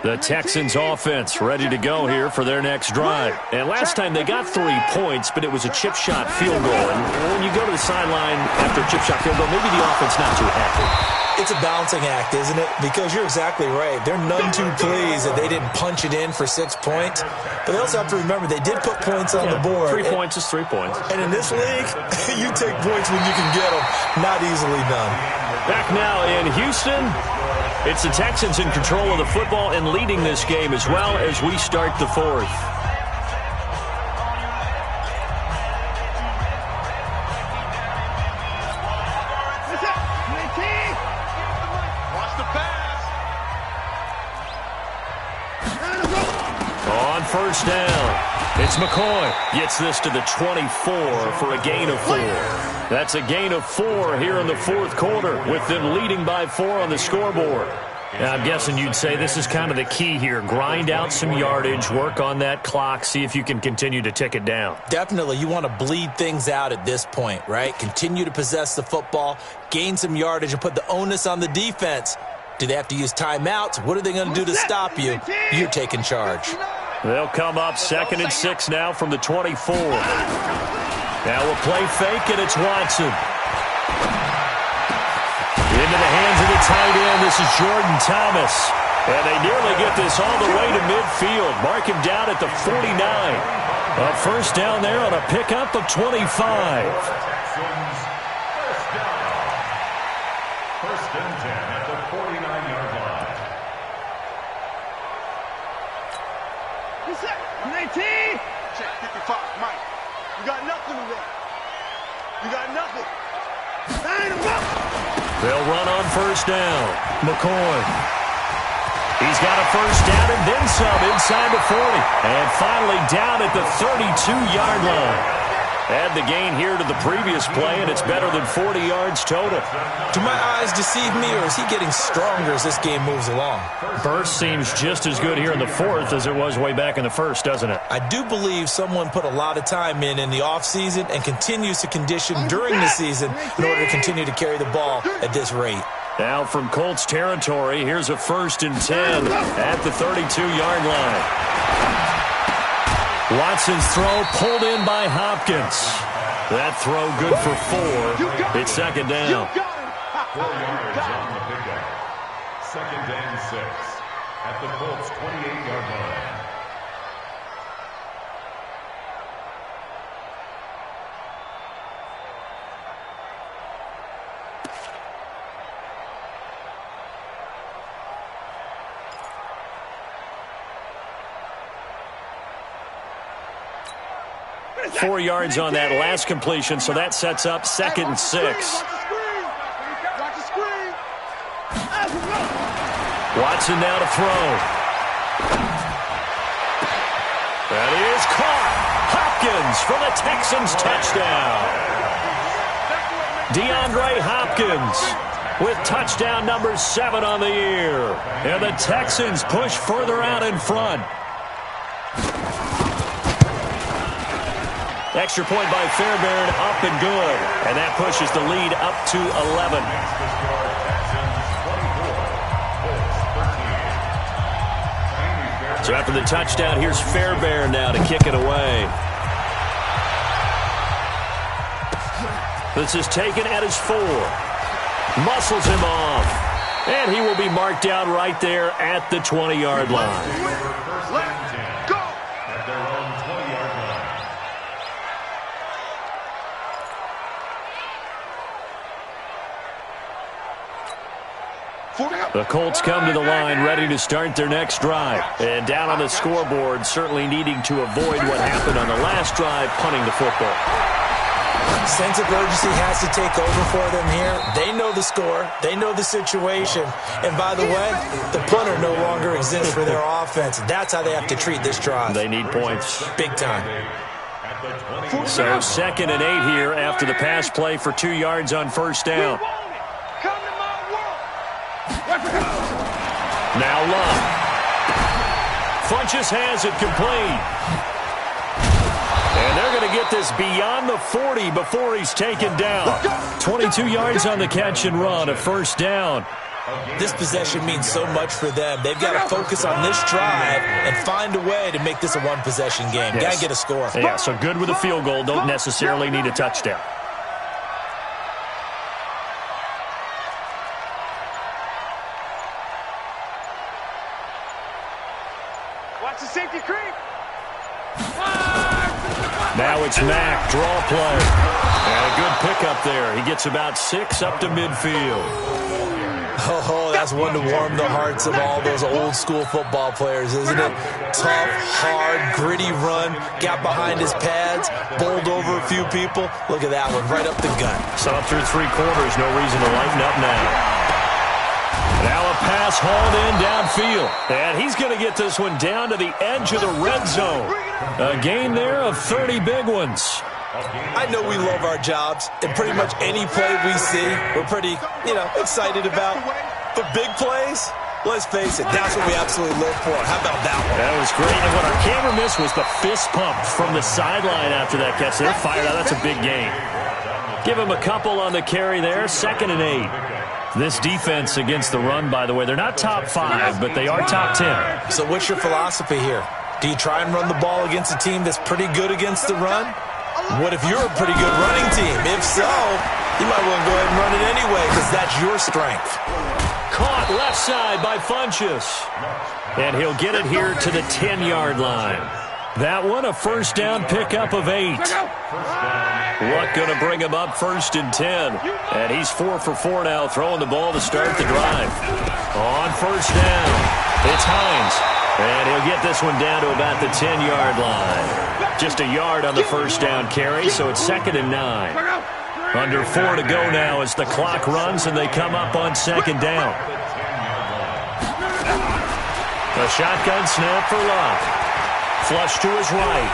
The Texans offense ready to go here for their next drive. And last time they got 3 points, but it was a chip shot field goal. And when you go to the sideline after a chip shot field goal, maybe the offense not too happy. It's a balancing act, isn't it? Because you're exactly right. They're none too pleased that they didn't punch it in for 6 points. But they also have to remember they did put points on the board. 3 points is 3 points. And in this league, you take points when you can get them. Not easily done. Back now in Houston. It's the Texans in control of the football and leading this game as well as we start the 4th. Watch the pass. On 1st down, it's McCoy. Gets this to the 24 for a gain of 4. That's a gain of 4 here in the 4th quarter with them leading by 4 on the scoreboard. Now, I'm guessing you'd say this is kind of the key here. Grind out some yardage, work on that clock, see if you can continue to tick it down. Definitely. You want to bleed things out at this point, right? Continue to possess the football, gain some yardage, and put the onus on the defense. Do they have to use timeouts? What are they going to do to stop you? You're taking charge. They'll come up 2nd and 6 now from the 24. Now we'll play fake, and it's Watson. Into the hands of the tight end. This is Jordan Thomas. And they nearly get this all the way to midfield. Mark him down at the 49. A 1st down there on a pickup of 25. First and 10 at the 49-yard line. 19. Check 55, Mike. You got nothing to run. You got nothing. They'll run on 1st down. McCoy. He's got a 1st down and then some inside the 40. And finally down at the 32-yard line. Add the gain here to the previous play, and it's better than 40 yards total. Do my eyes deceive me, or is he getting stronger as this game moves along? Burst seems just as good here in the 4th as it was way back in the 1st, doesn't it? I do believe someone put a lot of time in the offseason and continues to condition during the season in order to continue to carry the ball at this rate. Now from Colts territory, here's a 1st and 10 at the 32-yard line. Watson's throw pulled in by Hopkins. That throw good for 4. It's 2nd down. 4 yards on the pickup. 2nd and 6 at the Colts 28-yard line. Four yards on that last completion, so that sets up 2nd and 6. Watson now to throw. That is caught. Hopkins for the Texans touchdown. DeAndre Hopkins with touchdown number 7 on the year. And the Texans push further out in front. Extra point by Fairbairn, up and good. And that pushes the lead up to 11. So after the touchdown, here's Fairbairn now to kick it away. This is taken at his 4. Muscles him off. And he will be marked down right there at the 20-yard line. Go! At their own 20-yard line. The Colts come to the line ready to start their next drive. And down on the scoreboard, certainly needing to avoid what happened on the last drive, punting the football. Sense of urgency has to take over for them here. They know the score. They know the situation. And by the way, the punter no longer exists for their offense. That's how they have to treat this drive. They need points. Big time. So 2nd and 8 here after the pass play for 2 yards on first down. Now Love. Funches has it complete. And they're going to get this beyond the 40 before he's taken down. 22 yards on the catch and run, a first down. This possession means so much for them. They've got to focus on this drive and find a way to make this a one-possession game. Yes. Got to get a score. Yeah, so good with a field goal. Don't necessarily need a touchdown. Watch the safety creep. Now it's Mack, draw play. And a good pickup there. He gets about 6 up to midfield. Oh, that's one to warm the hearts of all those old-school football players, isn't it? Tough, hard, gritty run. Got behind his pads, bowled over a few people. Look at that one, right up the gut. Saw through 3 quarters. No reason to lighten up now. Now a pass hauled in downfield. And he's going to get this one down to the edge of the red zone. A gain there of 30 big ones. I know we love our jobs, and pretty much any play we see, we're pretty, excited about. But big plays, let's face it, that's what we absolutely live for. How about that one? That was great. And what our camera missed was the fist pump from the sideline after that catch. They're fired out. That's a big gain. Give him a couple on the carry there. 2nd and 8. This defense against the run, by the way, they're not top 5, but they are top 10. So what's your philosophy here? Do you try and run the ball against a team that's pretty good against the run? What if you're a pretty good running team? If so, you might want to go ahead and run it anyway because that's your strength. Caught left side by Funches. And he'll get it here to the 10-yard line. That one a first down pickup of 8. Luck going to bring him up 1st and 10. And he's 4 for 4 now, throwing the ball to start the drive. On first down, it's Hines. And he'll get this one down to about the 10-yard line. Just a yard on the first down carry, so it's 2nd and 9. Under 4 to go now as the clock runs and they come up on 2nd down. A shotgun snap for Love. Flush to his right.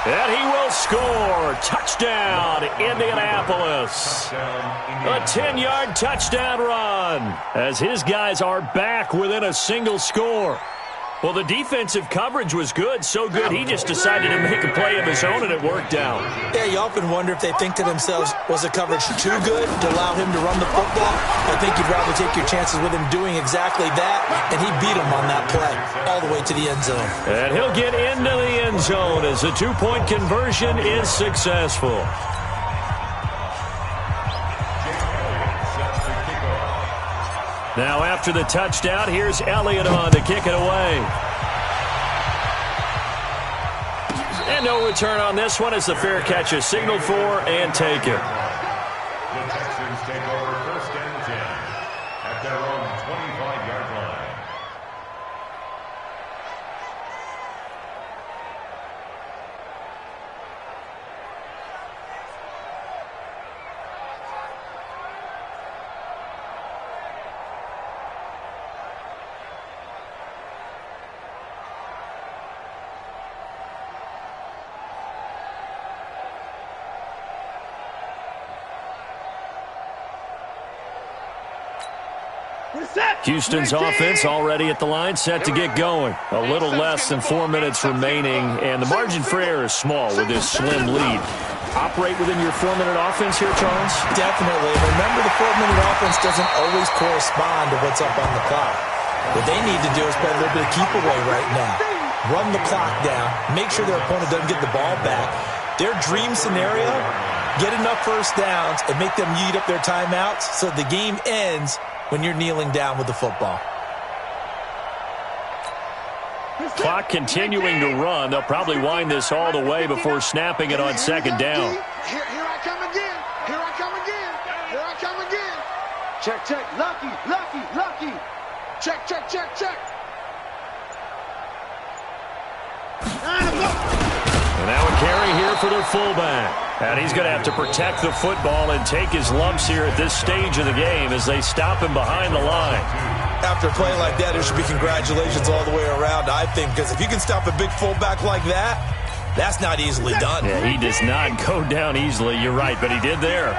And he will score. Touchdown, Indianapolis. A 10-yard touchdown run as his guys are back within a single score. Well, the defensive coverage was good, so good he just decided to make a play of his own, and it worked out. Yeah, you often wonder if they think to themselves, was the coverage too good to allow him to run the football? I think you'd rather take your chances with him doing exactly that, and he beat him on that play all the way to the end zone. And he'll get into the end zone as the 2-point conversion is successful. Now after the touchdown, here's Elliott on to kick it away. And no return on this one as the fair catch is signaled for and taken. The Texans take over 1st and 10 at their own 25-yard line. Houston's offense already at the line, set to get going. A little less than 4 minutes remaining, and the margin for error is small with this slim lead. Operate within your 4-minute offense here, Charles? Definitely. Remember, the 4-minute offense doesn't always correspond to what's up on the clock. What they need to do is play a little bit of keep away right now. Run the clock down. Make sure their opponent doesn't get the ball back. Their dream scenario Get enough first downs and make them eat up their timeouts so the game ends when you're kneeling down with the football. Clock continuing to run. They'll probably wind this all the way before snapping it on second down. Here I come again. Here I come again. Here I come again. Check, check. Lucky, lucky, lucky. Check, check, check, check. And now a carry here for their fullback. And he's going to have to protect the football and take his lumps here at this stage of the game as they stop him behind the line. After a play like that, there should be congratulations all the way around, I think, because if you can stop a big fullback like that, that's not easily done. Yeah, he does not go down easily. You're right, but he did there.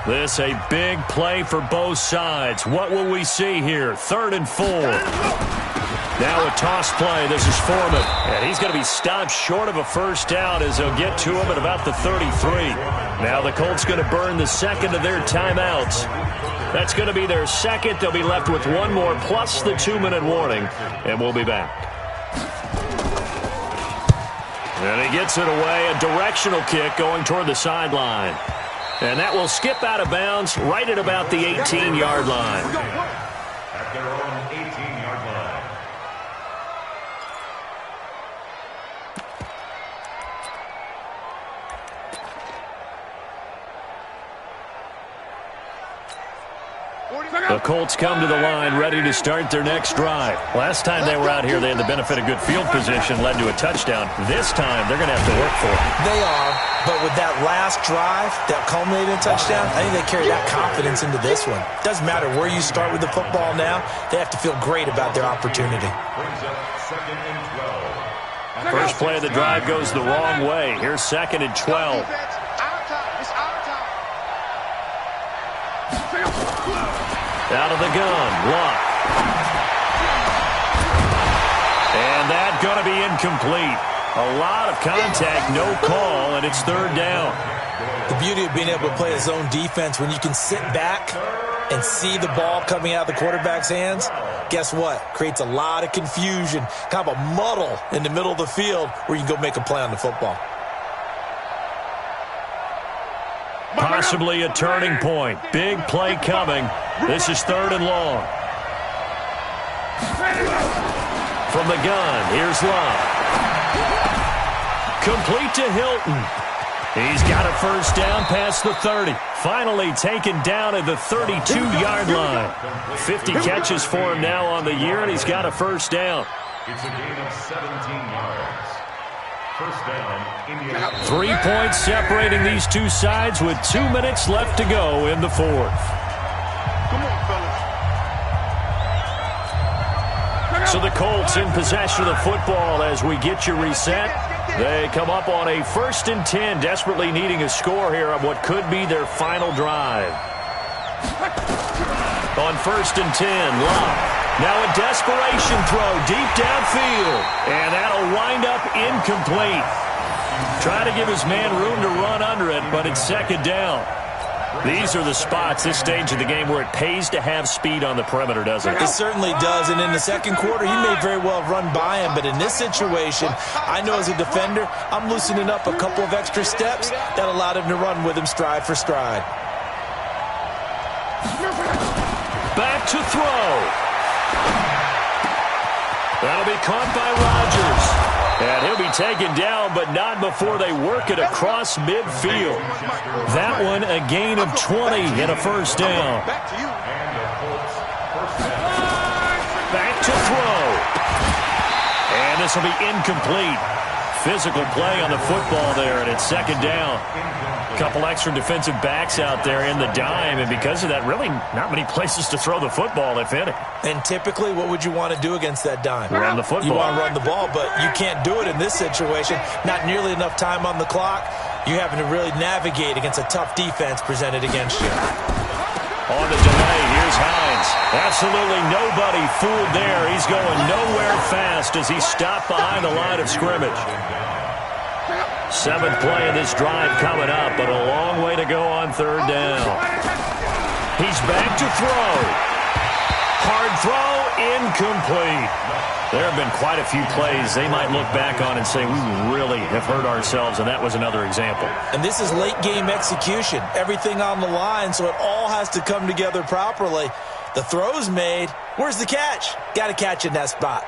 This a big play for both sides. What will we see here? 3rd and 4. Now a toss play. This is Foreman. And he's going to be stopped short of a first down as they'll get to him at about the 33. Now the Colts going to burn the second of their timeouts. That's going to be their second. They'll be left with one more plus the 2-minute warning. And we'll be back. And he gets it away. A directional kick going toward the sideline. And that will skip out of bounds right at about the 18-yard line. At their own 18-yard line. The Colts come to the line ready to start their next drive. Last time they were out here, they had the benefit of good field position, led to a touchdown. This time, they're going to have to work for it. They are, but with that last drive that culminated in a touchdown, I think they carry that confidence into this one. Doesn't matter where you start with the football now, they have to feel great about their opportunity. Brings up 2nd and 12. First play of the drive goes the wrong way. Here's 2nd and 12. Out of the gun, Luck. And that going to be incomplete. A lot of contact, no call, and it's 3rd down. The beauty of being able to play a zone defense when you can sit back and see the ball coming out of the quarterback's hands, guess what? Creates a lot of confusion, kind of a muddle in the middle of the field where you can go make a play on the football. Possibly a turning point. Big play coming. This is 3rd and long. From the gun, here's Love. Complete to Hilton. He's got a first down past the 30. Finally taken down at the 32-yard line. 50 catches for him now on the year, and he's got a first down. It's a gain of 17 yards. First down, Indiana. 3 points separating these two sides with 2 minutes left to go in the 4th. Come on, fellas. So the Colts in possession of the football as we get you reset. They come up on a 1st and 10, desperately needing a score here on what could be their final drive. On 1st and 10, Love. Now a desperation throw deep downfield. And that'll wind up incomplete. Try to give his man room to run under it, but it's 2nd down. These are the spots, this stage of the game, where it pays to have speed on the perimeter, doesn't it? It certainly does, and in the second quarter, he may very well run by him, but in this situation, I know as a defender, I'm loosening up a couple of extra steps that allowed him to run with him stride for stride. Back to throw. That'll be caught by Rodgers. And he'll be taken down, but not before they work it across midfield. That one a gain of 20 and a first down. Back to throw. And this will be incomplete. Physical play on the football there, and it's 2nd down. A couple extra defensive backs out there in the dime, and because of that, really not many places to throw the football, if any. And typically, what would you want to do against that dime? Run the football. You want to run the ball, but you can't do it in this situation. Not nearly enough time on the clock. You're having to really navigate against a tough defense presented against you. On the delay, here's Hines. Absolutely nobody fooled there. He's going nowhere fast as he's stopped behind the line of scrimmage. 7th play of this drive coming up, but a long way to go on 3rd down. He's back to throw. Hard throw, incomplete. There have been quite a few plays they might look back on and say, we really have hurt ourselves, and that was another example. And this is late-game execution. Everything on the line, so it all has to come together properly. The throw's made. Where's the catch? Got to catch in that spot.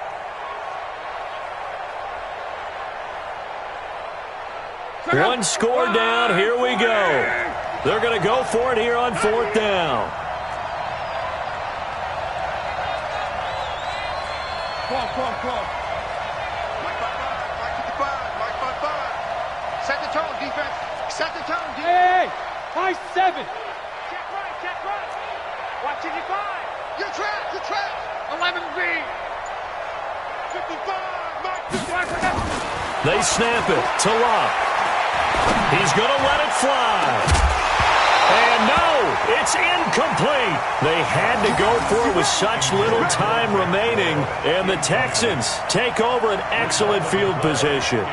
One score down. Here we go. They're going to go for it here on 4th down. Come on. Mike 55, Mike 55. Set the tone, defense. Set the tone, defense. Hey, 5-7. Check right. Watch 55. You're trapped. 11B. 55, Mike 55. They snap it to Locke. He's going to let it fly. And no, it's incomplete. They had to go for it with such little time remaining. And the Texans take over an excellent field position.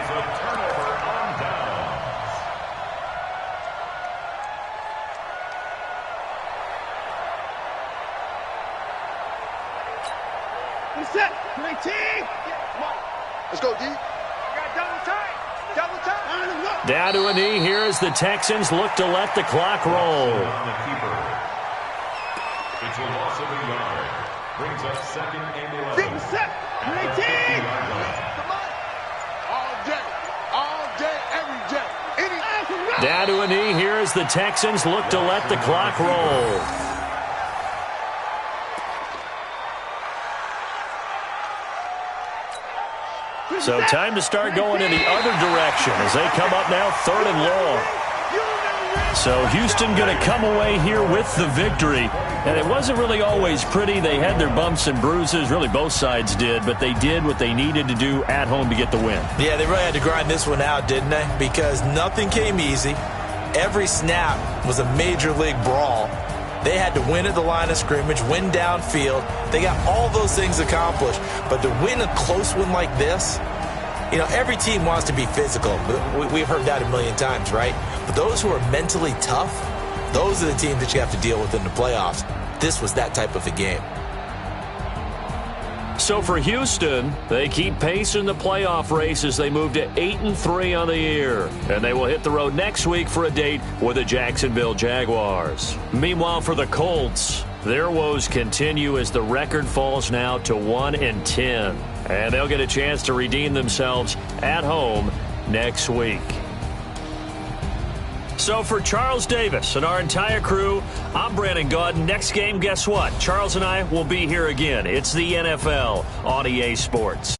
Set. 19. Let's go, D. You got double time. Down to a knee here as the Texans look to let the clock roll. It's a loss of a yard. Brings up 2nd and 11. Set. 19. Come on. All day, every day. Down to a knee here as the Texans look to let the clock roll. So time to start going in the other direction as they come up now 3rd and long. So Houston going to come away here with the victory. And it wasn't really always pretty. They had their bumps and bruises. Really both sides did. But they did what they needed to do at home to get the win. Yeah, they really had to grind this one out, didn't they? Because nothing came easy. Every snap was a major league brawl. They had to win at the line of scrimmage, win downfield. They got all those things accomplished. But to win a close one like this, you know, every team wants to be physical. We've heard that a million times, right? But those who are mentally tough, those are the teams that you have to deal with in the playoffs. This was that type of a game. So for Houston, they keep pace in the playoff race as they move to 8-3 on the year. And they will hit the road next week for a date with the Jacksonville Jaguars. Meanwhile, for the Colts, their woes continue as the record falls now to 1-10. And they'll get a chance to redeem themselves at home next week. So for Charles Davis and our entire crew, I'm Brandon Gaudin. Next game, guess what? Charles and I will be here again. It's the NFL on EA Sports.